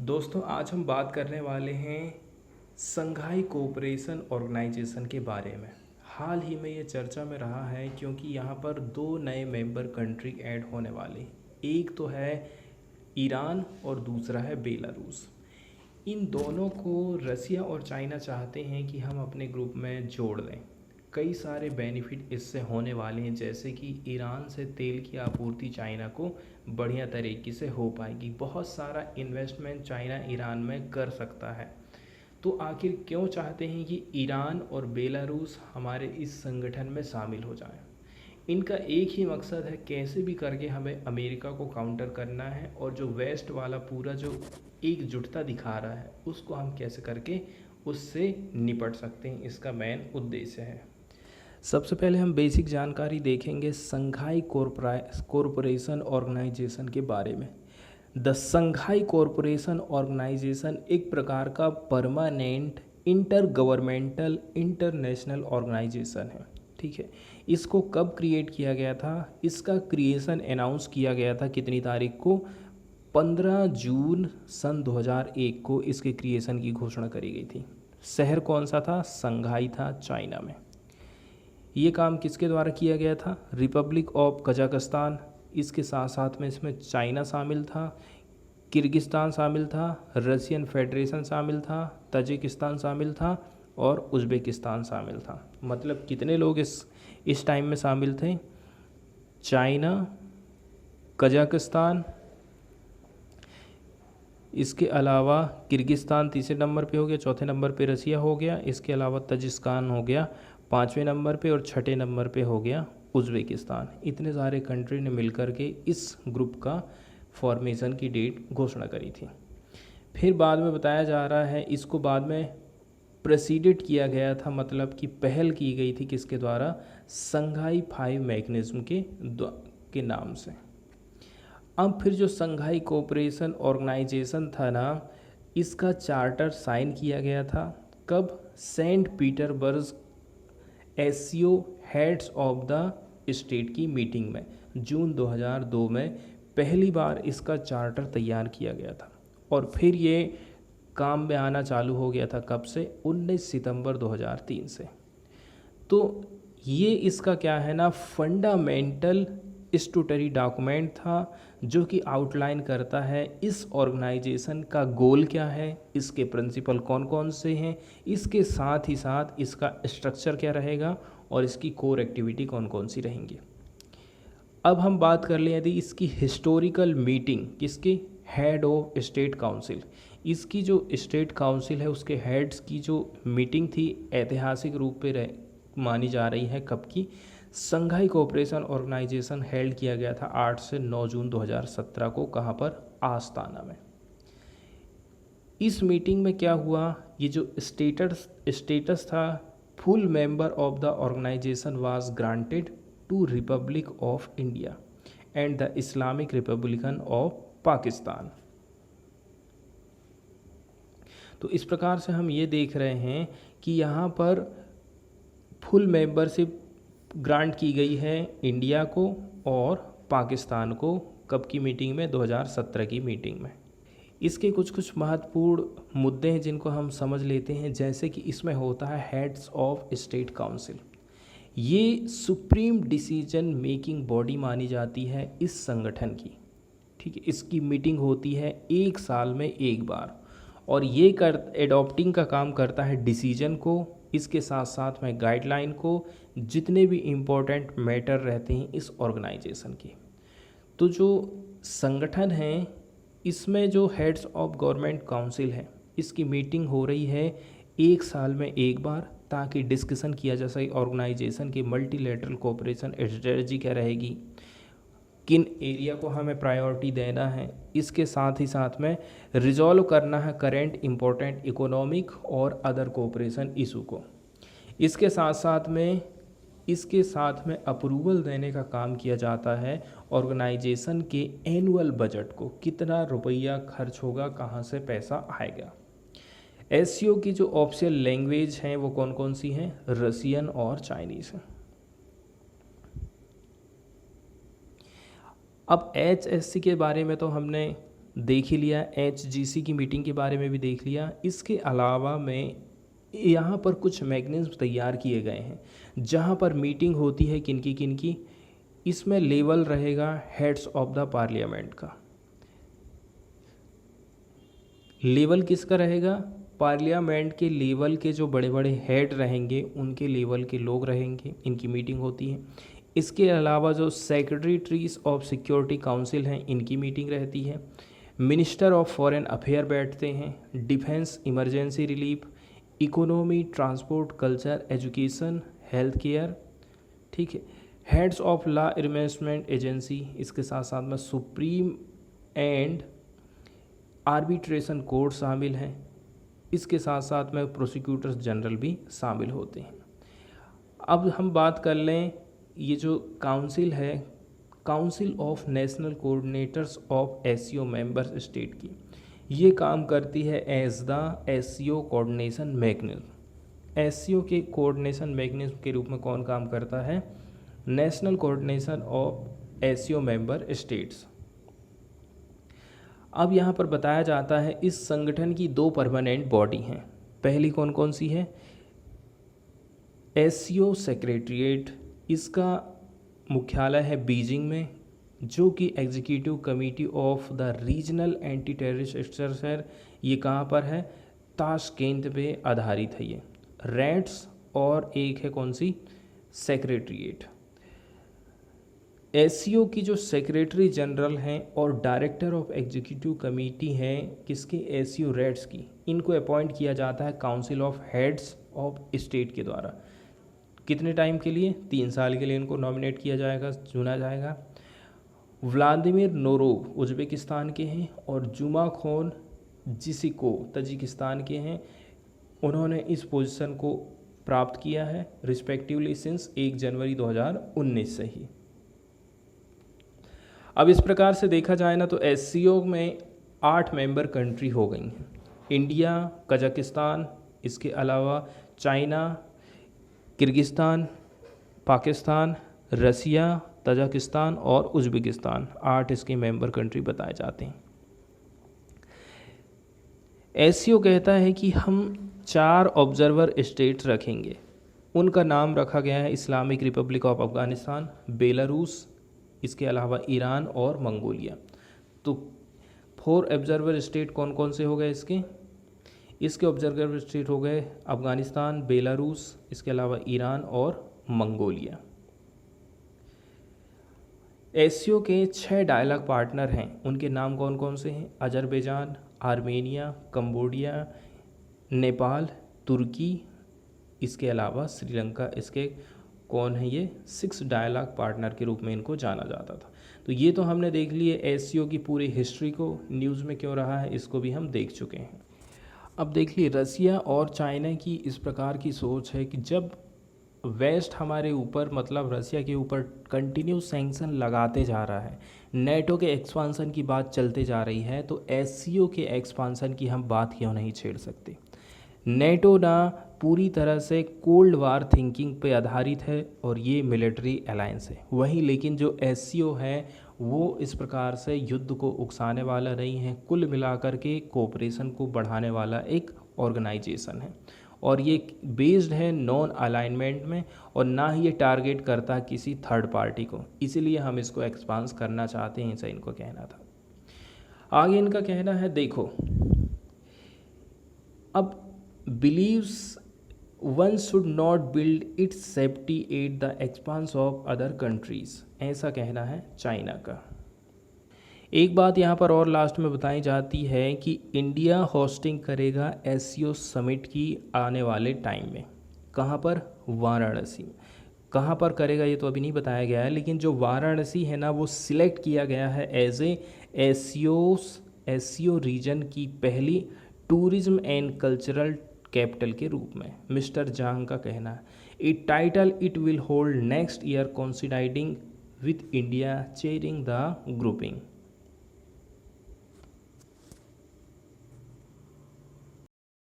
दोस्तों आज हम बात करने वाले हैं संघाई कोऑपरेशन ऑर्गेनाइजेशन के बारे में। हाल ही में ये चर्चा में रहा है क्योंकि यहाँ पर दो नए मेंबर कंट्री ऐड होने वाले हैं। एक तो है ईरान और दूसरा है बेलारूस। इन दोनों को रसिया और चाइना चाहते हैं कि हम अपने ग्रुप में जोड़ लें। कई सारे बेनिफिट इससे होने वाले हैं, जैसे कि ईरान से तेल की आपूर्ति चाइना को बढ़िया तरीके से हो पाएगी। बहुत सारा इन्वेस्टमेंट चाइना ईरान में कर सकता है। तो आखिर क्यों चाहते हैं कि ईरान और बेलारूस हमारे इस संगठन में शामिल हो जाएं? इनका एक ही मकसद है, कैसे भी करके हमें अमेरिका को काउंटर करना है और जो वेस्ट वाला पूरा जो एकजुटता दिखा रहा है उसको हम कैसे करके उससे निपट सकते हैं, इसका मेन उद्देश्य है। सबसे पहले हम बेसिक जानकारी देखेंगे संघाई कॉरपोरेशन ऑर्गेनाइजेशन के बारे में। द संघाई कॉरपोरेशन ऑर्गेनाइजेशन एक प्रकार का permanent intergovernmental international organisation है। ठीक है, इसको कब क्रिएट किया गया था? इसका क्रिएशन अनाउंस किया गया था कितनी तारीख को? 15 जून सन 2001 को इसके क्रिएशन की घोषणा करी गई थी। शहर कौन सा था? संघाई था, चाइना में। ये काम किसके द्वारा किया गया था? रिपब्लिक ऑफ कजाकिस्तान, इसके साथ साथ में इसमें चाइना शामिल था, किर्गिस्तान शामिल था, रशियन फेडरेशन शामिल था, तजिकिस्तान शामिल था और उज़्बेकिस्तान शामिल था। मतलब कितने लोग इस टाइम में शामिल थे? चाइना, कजाकिस्तान, इसके अलावा किर्गिस्तान तीसरे नंबर पे हो गया, चौथे नंबर पे रसिया हो गया, इसके अलावा तजिकिस्तान हो गया पाँचवें नंबर पे और छठे नंबर पे हो गया उज़्बेकिस्तान। इतने सारे कंट्री ने मिलकर के इस ग्रुप का फॉर्मेशन की डेट घोषणा करी थी। फिर बाद में बताया जा रहा है इसको बाद में प्रेसिडेट किया गया था, मतलब कि पहल की गई थी किसके द्वारा? संघाई 5 मैकेनिज्म के नाम से। अब फिर जो संघाई कोऑपरेशन ऑर्गेनाइजेशन था ना, इसका चार्टर साइन किया गया था कब? Saint Petersburg SCO heads of the state की मीटिंग में जून 2002 में पहली बार इसका चार्टर तैयार किया गया था। और फिर ये काम में आना चालू हो गया था कब से? 19 सितंबर 2003 से। तो ये इसका क्या है ना, फंडामेंटल स्टैट्यूटरी डॉक्यूमेंट था जो कि आउटलाइन करता है इस ऑर्गेनाइजेशन का गोल क्या है, इसके प्रिंसिपल कौन कौन से हैं, इसके साथ ही साथ इसका स्ट्रक्चर क्या रहेगा और इसकी कोर एक्टिविटी कौन कौन सी रहेंगी। अब हम बात कर लें यदि इसकी हिस्टोरिकल मीटिंग, किसकी? Head of state council. इसकी जो स्टेट काउंसिल है उसके हेड्स की जो मीटिंग थी ऐतिहासिक रूप पे मानी जा रही है कब की? संघाई कोऑपरेशन ऑर्गेनाइजेशन हेल्ड किया गया था 8 से 9 जून 2017 को। कहाँ पर? आस्ताना में। इस मीटिंग में क्या हुआ? ये जो स्टेटस था, full member of the organisation was granted to Republic of India and the Islamic Republican of Pakistan. तो इस प्रकार से हम ये देख रहे हैं कि यहाँ पर फुल मेंबरशिप ग्रांट की गई है इंडिया को और पाकिस्तान को। कब की मीटिंग में? 2017 की मीटिंग में। इसके कुछ महत्वपूर्ण मुद्दे हैं जिनको हम समझ लेते हैं, जैसे कि इसमें होता है हेड्स ऑफ स्टेट काउंसिल। ये सुप्रीम डिसीजन मेकिंग बॉडी मानी जाती है इस संगठन की। ठीक है, इसकी मीटिंग होती है 1 साल में एक बार और ये एडॉप्टिंग का काम करता है डिसीजन को, इसके साथ साथ में गाइडलाइन को, जितने भी इम्पोर्टेंट मैटर रहते हैं इस ऑर्गेनाइजेशन के। तो जो संगठन है इसमें जो हेड्स ऑफ गवर्नमेंट काउंसिल है, इसकी मीटिंग हो रही है 1 साल में एक बार, ताकि डिस्कशन किया जा सके ऑर्गेनाइजेशन की मल्टीलेटरल कोऑपरेशन स्ट्रेटजी क्या रहेगी, किन एरिया को हमें प्रायोरिटी देना है, इसके साथ ही साथ में रिजॉल्व करना है करेंट इम्पोर्टेंट इकोनॉमिक और अदर कोऑपरेशन इशू को। इसके साथ में अप्रूवल देने का काम किया जाता है ऑर्गेनाइजेशन के एनुअल बजट को, कितना रुपया खर्च होगा, कहाँ से पैसा आएगा। एससीओ की जो ऑफिशियल लैंग्वेज हैं वो कौन कौन सी हैं? रसियन और चाइनीज़ हैं। अब एचएससी के बारे में तो हमने देख ही लिया, HGC की मीटिंग के बारे में भी देख लिया। इसके अलावा में यहाँ पर कुछ मैकेनिज्म तैयार किए गए हैं जहाँ पर मीटिंग होती है किन की। इसमें लेवल रहेगा हेड्स ऑफ द पार्लियामेंट का। लेवल किसका रहेगा? पार्लियामेंट के लेवल के जो बड़े बड़े हेड रहेंगे उनके लेवल के लोग रहेंगे, इनकी मीटिंग होती है। इसके अलावा जो सेक्रेटरीज ऑफ सिक्योरिटी काउंसिल हैं इनकी मीटिंग रहती है। मिनिस्टर ऑफ फॉरेन अफेयर बैठते हैं। Defence, emergency relief, economy, transport, culture, education, health care, ठीक है। Heads of law investment agency, इसके साथ साथ में सुप्रीम एंड आर्बिट्रेशन कोर्ट शामिल हैं। इसके साथ साथ में प्रोसिक्यूटर्स जनरल भी शामिल होते हैं। अब हम बात कर लें, ये जो काउंसिल है, council of national coordinators of SCO member state की, ये काम करती है as the SCO coordination mechanism. SCO के कोऑर्डिनेशन मैकेनिज्म के रूप में कौन काम करता है? National coordination of SCO member states. अब यहाँ पर बताया जाता है इस संगठन की 2 परमानेंट बॉडी हैं। पहली कौन कौन सी है? SCO सेक्रेटरीट, इसका मुख्यालय है बीजिंग में, जो कि executive committee of the regional anti terrorist structure है, ये कहाँ पर है? ताशकेंत पे आधारित है ये। रैट्स और एक है कौन सी? सेक्रेटरीट। SCO की जो सेक्रेटरी जनरल हैं और डायरेक्टर ऑफ एग्जीक्यूटिव कमेटी हैं किसके? SCO रैट्स की। इनको अपॉइंट किया जाता है council of heads of state के द्वारा। कितने टाइम के लिए? 3 साल के लिए इनको नॉमिनेट किया जाएगा, चुना जाएगा। व्लादिमीर नोरोव उज्बेकिस्तान के हैं और जुमाखोन जिसिको तजिकिस्तान के हैं। उन्होंने इस पोजीशन को प्राप्त किया है रिस्पेक्टिवली सिंस 1 जनवरी 2019 से ही। अब इस प्रकार से देखा जाए ना तो SCO में 8 मेंबर कंट्री हो गई हैं। इंडिया, कजाकिस्तान, इसके अलावा चाइना, किर्गिस्तान, पाकिस्तान, रसिया, तजाकिस्तान और उज्बेकिस्तान, 8 इसके मेंबर कंट्री बताए जाते हैं। SCO कहता है कि हम 4 ऑब्जर्वर स्टेट्स रखेंगे। उनका नाम रखा गया है Islamic Republic of Afghanistan, Belarus, इसके अलावा ईरान और मंगोलिया। तो 4 ऑब्जर्वर स्टेट कौन कौन से हो गए इसके ऑब्जर्वर स्टेट हो गए अफ़गानिस्तान, बेलारूस, इसके अलावा ईरान और मंगोलिया। SCO के 6 डायलॉग पार्टनर हैं, उनके नाम कौन कौन से हैं? अजरबैजान, आर्मेनिया, कंबोडिया, नेपाल, तुर्की, इसके अलावा श्रीलंका। इसके कौन है ये? 6 डायलॉग पार्टनर के रूप में इनको जाना जाता था। तो ये तो हमने देख लिए SCO की पूरी हिस्ट्री को, न्यूज़ में क्यों रहा है इसको भी हम देख चुके हैं। अब देख लिए रसिया और चाइना की इस प्रकार की सोच है कि जब वेस्ट हमारे ऊपर, मतलब रसिया के ऊपर कंटिन्यू सैंक्शन लगाते जा रहा है, नेटो के एक्सपांसन की बात चलते जा रही है, तो SCO के एक्सपांसन की हम बात क्यों नहीं छेड़ सकते? नेटो ना पूरी तरह से कोल्ड वार थिंकिंग पे आधारित है और ये मिलिट्री अलायंस है वहीं, लेकिन जो SCO है वो इस प्रकार से युद्ध को उकसाने वाला नहीं है, कुल मिलाकर के कोऑपरेशन को बढ़ाने वाला एक ऑर्गेनाइजेशन है और ये बेस्ड है नॉन अलाइनमेंट में और ना ही ये टारगेट करता किसी थर्ड पार्टी को, इसीलिए हम इसको एक्सपांस करना चाहते हैं, ऐसा इनको कहना था। आगे इनका कहना है, देखो अब believes one should not build its safety at the expense of other countries, ऐसा कहना है चाइना का। एक बात यहाँ पर और लास्ट में बताई जाती है कि इंडिया होस्टिंग करेगा SCO समिट की आने वाले टाइम में। कहाँ पर? वाराणसी। कहाँ पर करेगा ये तो अभी नहीं बताया गया है, लेकिन जो वाराणसी है ना वो सिलेक्ट किया गया है एज ए SCO रीजन की पहली टूरिज्म एंड कल्चरल कैपिटल के रूप में। मिस्टर जांग का कहना है it title it will hold next year coinciding with India chairing the grouping.